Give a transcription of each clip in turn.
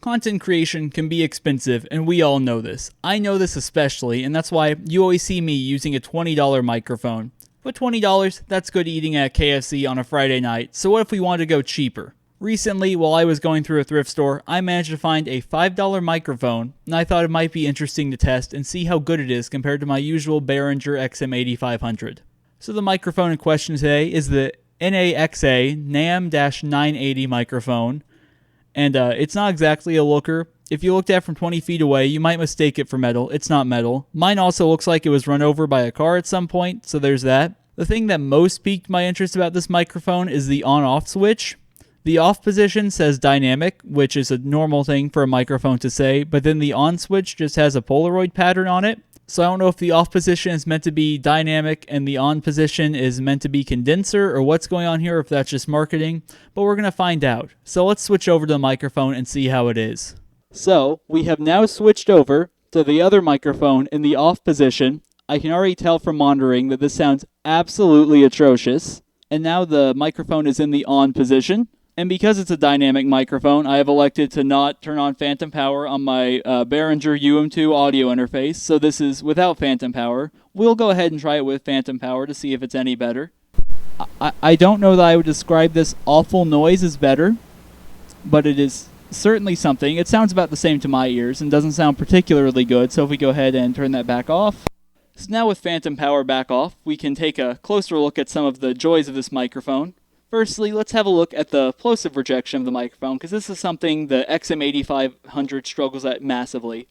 Content creation can be expensive, and we all know this. I know this especially, and that's why you always see me using a $20 microphone. But $20, that's good eating at KFC on a Friday night, so what if we wanted to go cheaper? Recently, while I was going through a thrift store, I managed to find a $5 microphone, and I thought it might be interesting to test and see how good it is compared to my usual Behringer XM8500. So the microphone in question today is the NAXA NAM-980 microphone. And it's not exactly a looker. If you looked at it from 20 feet away, you might mistake it for metal. It's not metal. Mine also looks like it was run over by a car at some point, so there's that. The thing that most piqued my interest about this microphone is the on-off switch. The off position says dynamic, which is a normal thing for a microphone to say, but then the on switch just has a Polaroid pattern on it. So I don't know if the off position is meant to be dynamic and the on position is meant to be condenser or what's going on here, or if that's just marketing, but we're going to find out. So let's switch over to the microphone and see how it is. So we have now switched over to the other microphone in the off position. I can already tell from monitoring that this sounds absolutely atrocious. And now the microphone is in the on position. And because it's a dynamic microphone, I have elected to not turn on phantom power on my Behringer UM2 audio interface, so this is without phantom power. We'll go ahead and try it with phantom power to see if it's any better. I don't know that I would describe this awful noise as better, but it is certainly something. It sounds about the same to my ears and doesn't sound particularly good, so if we go ahead and turn that back off. So now with phantom power back off, we can take a closer look at some of the joys of this microphone. Firstly, let's have a look at the plosive rejection of the microphone, because this is something the XM8500 struggles at massively.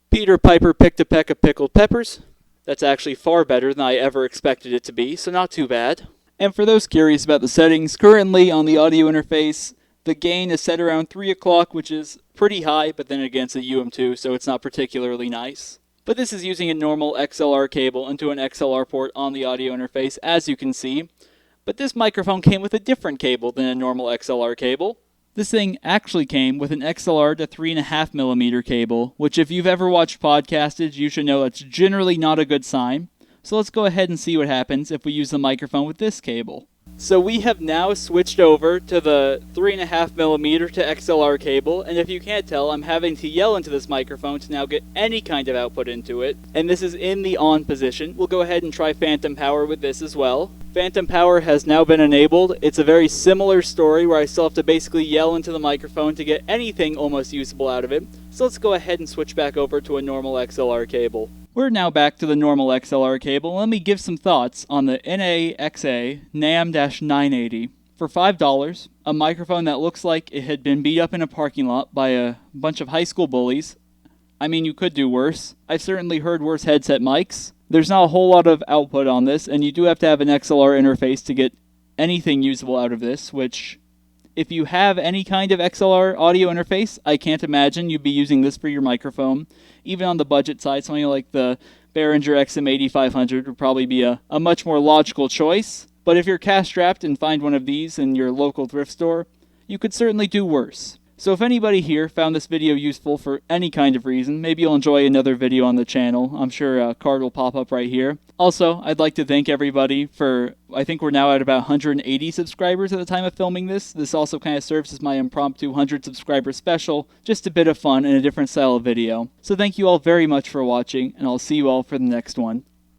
Peter Piper picked a peck of pickled peppers. That's actually far better than I ever expected it to be, so not too bad. And for those curious about the settings, currently on the audio interface, the gain is set around 3 o'clock, which is pretty high, but then again it's a UM2, so it's not particularly nice. But this is using a normal XLR cable into an XLR port on the audio interface, as you can see. But this microphone came with a different cable than a normal XLR cable. This thing actually came with an XLR to 3.5mm cable, which if you've ever watched podcasted, you should know that's generally not a good sign. So let's go ahead and see what happens if we use the microphone with this cable. So we have now switched over to the 3.5mm to XLR cable, and if you can't tell, I'm having to yell into this microphone to now get any kind of output into it, and this is in the on position. We'll go ahead and try phantom power with this as well. Phantom power has now been enabled. It's a very similar story where I still have to basically yell into the microphone to get anything almost usable out of it, so let's go ahead and switch back over to a normal XLR cable. We're now back to the normal XLR cable. Let me give some thoughts on the NAXA NAM-980. For $5, a microphone that looks like it had been beat up in a parking lot by a bunch of high school bullies. I mean, you could do worse. I've certainly heard worse headset mics. There's not a whole lot of output on this, and you do have to have an XLR interface to get anything usable out of this, which, if you have any kind of XLR audio interface, I can't imagine you'd be using this for your microphone. Even on the budget side, something like the Behringer XM8500 would probably be a much more logical choice. But if you're cash-strapped and find one of these in your local thrift store, you could certainly do worse. So if anybody here found this video useful for any kind of reason, maybe you'll enjoy another video on the channel. I'm sure a card will pop up right here. Also, I'd like to thank everybody for, I think we're now at about 180 subscribers at the time of filming this. This also kind of serves as my impromptu 100 subscriber special, just a bit of fun and a different style of video. So thank you all very much for watching, and I'll see you all for the next one.